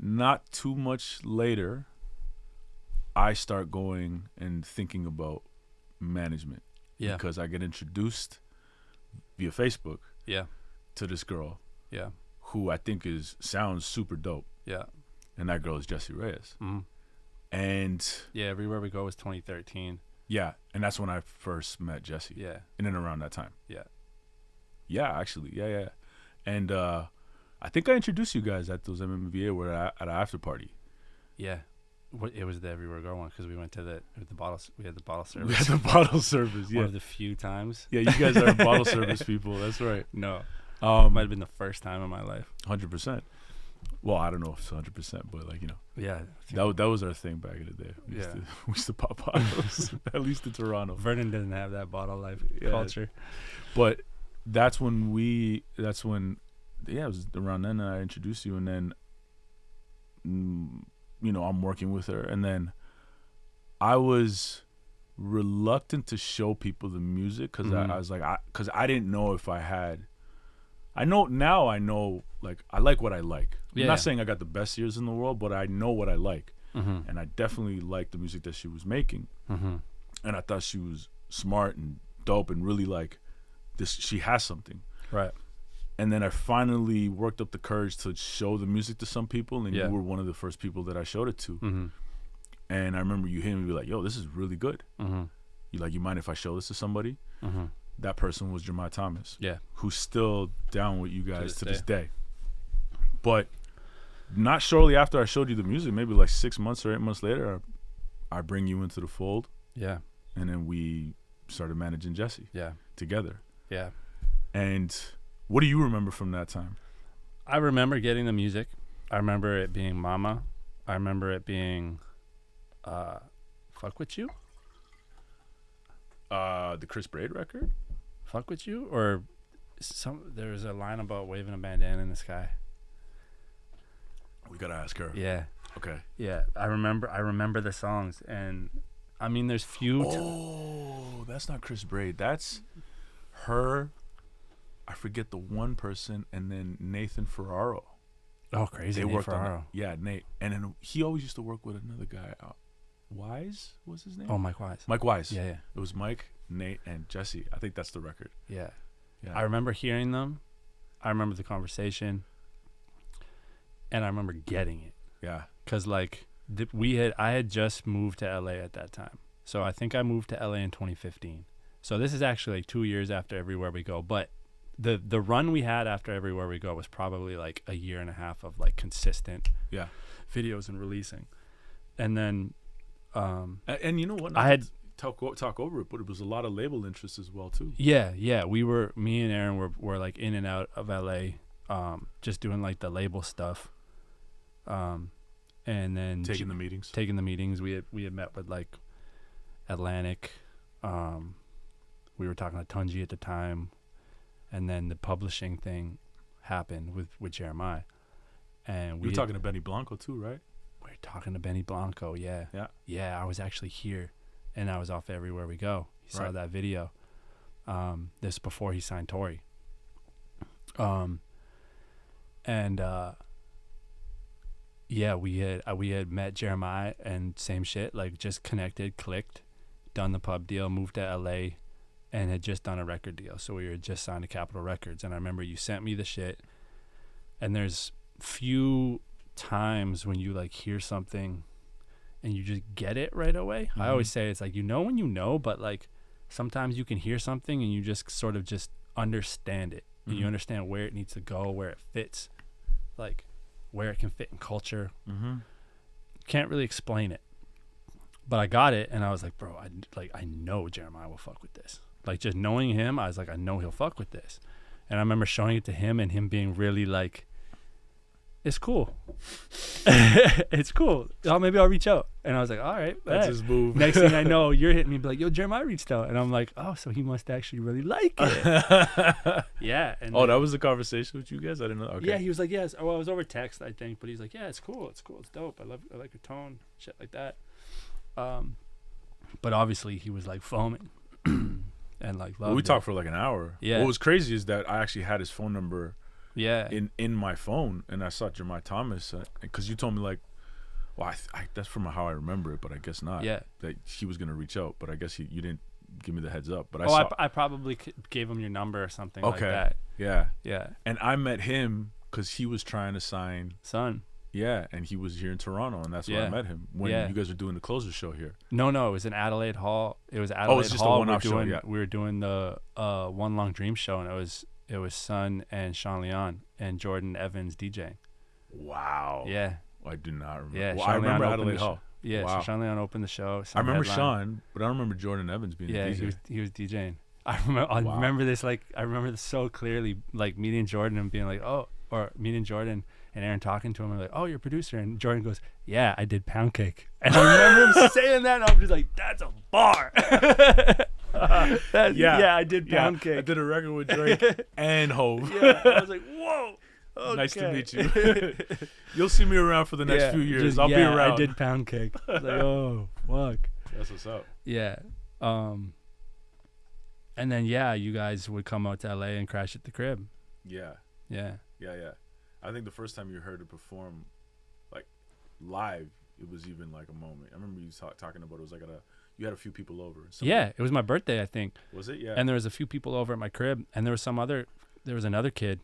not too much later, I start going and thinking about management. Yeah. Because I get introduced via Facebook. Yeah. To this girl. Yeah. Who I think sounds super dope. Yeah. And that girl is Jessie Reyez. Mm-hmm. And yeah, Everywhere We Go was 2013. Yeah, and that's when I first met Jessie. Yeah. In and around that time. Yeah. Yeah, actually. Yeah. And I think I introduced you guys at those MMVA were at an after party. Yeah. It was the Everywhere We Go one because we went to the bottles. We had the bottle service. We had the bottle service, yeah. One of the few times. Yeah, you guys are bottle service people. That's right. No. Might have been the first time in my life. 100%. Well, I don't know if it's 100%, but like, you know. Yeah. That was our thing back in the day. We used to pop bottles, at least in Toronto. Vernon doesn't have that bottle life culture. But that's when it was around then I introduced you, and then, you know, I'm working with her, and then I was reluctant to show people the music because I was like, because I didn't know if I had. I know, like, I like what I like. I'm not saying I got the best ears in the world, but I know what I like. Mm-hmm. And I definitely liked the music that she was making. Mm-hmm. And I thought she was smart and dope and really, like, she has something. Right. And then I finally worked up the courage to show the music to some people, and you were one of the first people that I showed it to. Mm-hmm. And I remember you hitting me, be like, yo, this is really good. Mm-hmm. You mind if I show this to somebody? Mm-hmm. That person was Jermelle Thomas. Yeah. Who's still down with you guys to this day. But not shortly after I showed you the music, maybe like 6 months or 8 months later, I bring you into the fold. Yeah. And then we started managing Jessie. Yeah. Together. Yeah. And what do you remember from that time? I remember getting the music. I remember it being Mama. I remember it being Fuck With You. The Chris Braid record? Fuck With You? Or there's a line about waving a bandana in the sky. We gotta ask her. Yeah. Okay. Yeah. I remember the songs, and I mean there's few that's not Chris Braid. That's her. I forget the one person, and then Nathan Ferraro. Oh, crazy. They Nate worked Ferraro. on Nate, and then he always used to work with another guy. Wise was his name? Oh, Mike Wise. Mike Wise. Yeah. It was Mike, Nate, and Jessie. I think that's the record. Yeah. I remember hearing them. I remember the conversation, and I remember getting it. Yeah. Cause like I had just moved to LA at that time, so I think I moved to LA in 2015. So this is actually like 2 years after Everywhere We Go, but the run we had after Everywhere We Go was probably like a year and a half of like consistent videos and releasing, and then and you know what, I had talk over it, but it was a lot of label interest as well too. Me and Aaron were like in and out of LA, just doing like the label stuff, and then taking the meetings. We had met with like Atlantic, we were talking to Tunji at the time, and then the publishing thing happened with Jermelle, and we were talking to Benny Blanco too, right? We were talking to Benny Blanco. Yeah. I was actually here, and I was off Everywhere We Go. He saw that video. This before he signed Tory. We had met Jermelle, and same shit, like just connected, clicked, done the pub deal, moved to LA, and had just done a record deal. So we were just signed to Capitol Records, and I remember you sent me the shit, and there's few times when you like hear something and you just get it right away. I always say it's like, you know when you know, but like sometimes you can hear something and you just sort of just understand it, and you understand where it needs to go, where it fits, like where it can fit in culture. Can't really explain it, but I got it, and I was like, bro, I know Jermelle will fuck with this. Like just knowing him, I was like, I know he'll fuck with this. And I remember showing it to him, and him being really like, it's cool. It's cool. Maybe I'll reach out. And I was like, all right. That's his move. Next thing I know, you're hitting me, be like, yo, Jermelle reached out. And I'm like, oh, so he must actually really like it. Yeah. And that was the conversation with you guys? I didn't know. Okay. Yeah, he was like, yes. Well, it was over text, I think. But he's like, yeah, it's cool. It's dope. I like your tone. Shit like that. But obviously he was like foaming. And like, we talked for like an hour. Yeah. What was crazy is that I actually had his phone number Yeah. in my phone, and I saw Jermelle Thomas because you told me like, well, that's from how I remember it, but I guess not. Yeah. That he was gonna reach out, but I guess you didn't give me the heads up. But I probably gave him your number or something like that. Yeah. Yeah. And I met him because he was trying to sign Son. Yeah, and he was here in Toronto, and that's where I met him when you guys were doing the closer show here. No, it was in Adelaide Hall. It was Adelaide Hall. It's just a one-off show. Yeah, we were doing the One Long Dream show, and it was Son and Sean Leon and Jordan Evans DJing. Wow. Yeah. I do not remember. Yeah, well, I remember Adelaide Hall. Yeah, wow. so Sean Leon opened the show. I remember Sean, but I don't remember Jordan Evans being a DJ. he was DJing. I remember this so clearly, like meeting Jordan and being like, oh, or meeting Jordan and Aaron talking to him and like, oh, you're a producer, and Jordan goes, yeah, I did Pound Cake, and I remember him saying that, and I'm just like, that's a bar. I did Pound Cake. I did a record with Drake and Hov. Yeah, I was like, whoa. Okay. Nice to meet you. You'll see me around for the next few years. I'll be around. I did Pound Cake. I was like, oh, fuck. That's what's up. Yeah. And then, you guys would come out to LA and crash at the crib. Yeah. Yeah. I think the first time you heard it perform, like, live, it was even, like, a moment. I remember you talking about it was, like, you had a few people over. Yeah, it was my birthday, I think. Was it? Yeah. And there was a few people over at my crib, and there was another kid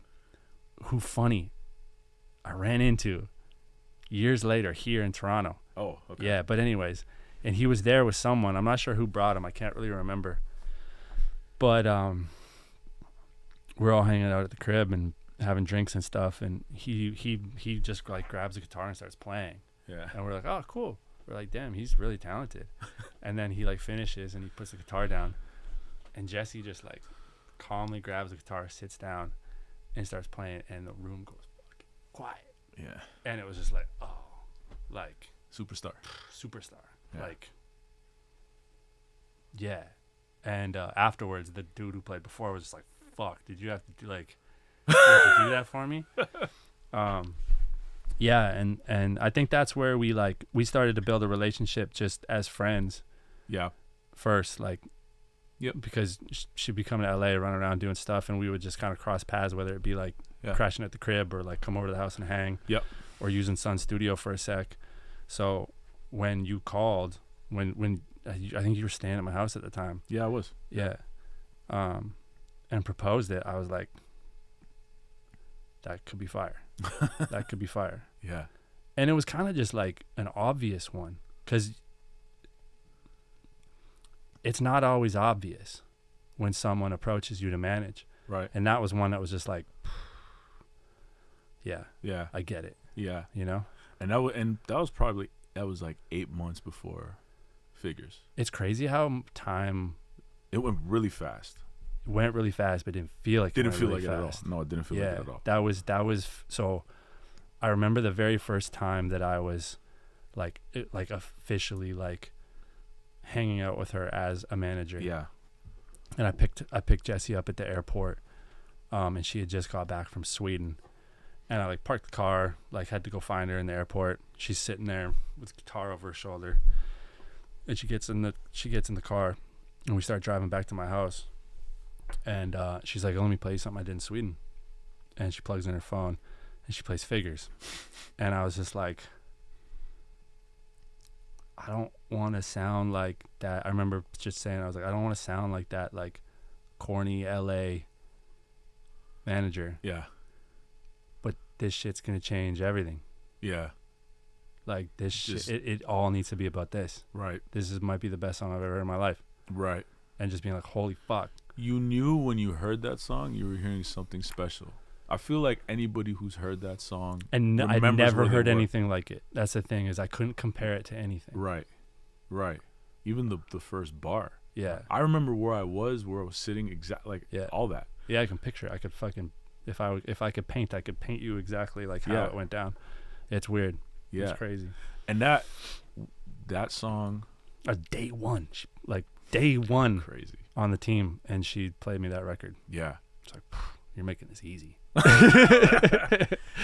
who, funny, I ran into years later here in Toronto. Oh, okay. Yeah, but anyways, and he was there with someone. I'm not sure who brought him. I can't really remember. But we're all hanging out at the crib and having drinks and stuff, and he just like grabs a guitar and starts playing. Yeah. And we're like, oh, cool. We're like, damn, he's really talented. And then he like finishes and he puts the guitar down, and Jessie just like calmly grabs the guitar, sits down, and starts playing, and the room goes fucking quiet. Yeah. And it was just like, oh, like superstar. Yeah. Like, yeah. And afterwards, the dude who played before was just like, fuck, did you have to do that for me? Yeah, and I think that's where we started to build a relationship just as friends. Yeah. First, like, yep. Because she'd be coming to LA, run around doing stuff, and we would just kind of cross paths, whether it be like crashing at the crib or like come over to the house and hang. Yep. Or using Sun's studio for a sec. So when you called, when I think you were staying at my house at the time. Yeah, I was. Yeah. And proposed it, I was like, that could be fire. That could be fire. Yeah. And it was kind of just like an obvious one, because it's not always obvious when someone approaches you to manage. Right. And that was one that was just like, yeah, I get it. Yeah. You know? And that was like 8 months before Figures. It's crazy how time... It went really fast. It went really fast, but didn't feel like it went really fast. It at all. No, it didn't feel like it at all. That was so I remember the very first time that I was like officially like hanging out with her as a manager. Yeah. And I picked Jessie up at the airport, and she had just got back from Sweden, and I like parked the car, like had to go find her in the airport. She's sitting there with the guitar over her shoulder, and she gets in the car, and we start driving back to my house, and she's like, oh, let me play you something I did in Sweden, and she plugs in her phone, and she plays Figures, and I was just like, I don't want to sound like that. I remember just saying, I was like, I don't want to sound like that, like corny LA manager. Yeah. But this shit's gonna change everything. Yeah. Like this shit, it all needs to be about this. Right. Might be the best song I've ever heard in my life. Right. And just being like, holy fuck. You knew when you heard that song, you were hearing something special. I feel like anybody who's heard that song, and I never heard anything like it. That's the thing, is I couldn't compare it to anything. Right. Even the first bar. Yeah. I remember where I was sitting, all that. Yeah, I can picture it. I could fucking, if I could paint, I could paint you exactly like how it went down. It's weird. Yeah. It's crazy. And that song. Day one. Day one. Crazy. On the team, and she played me that record. Yeah. It's like, you're making this easy.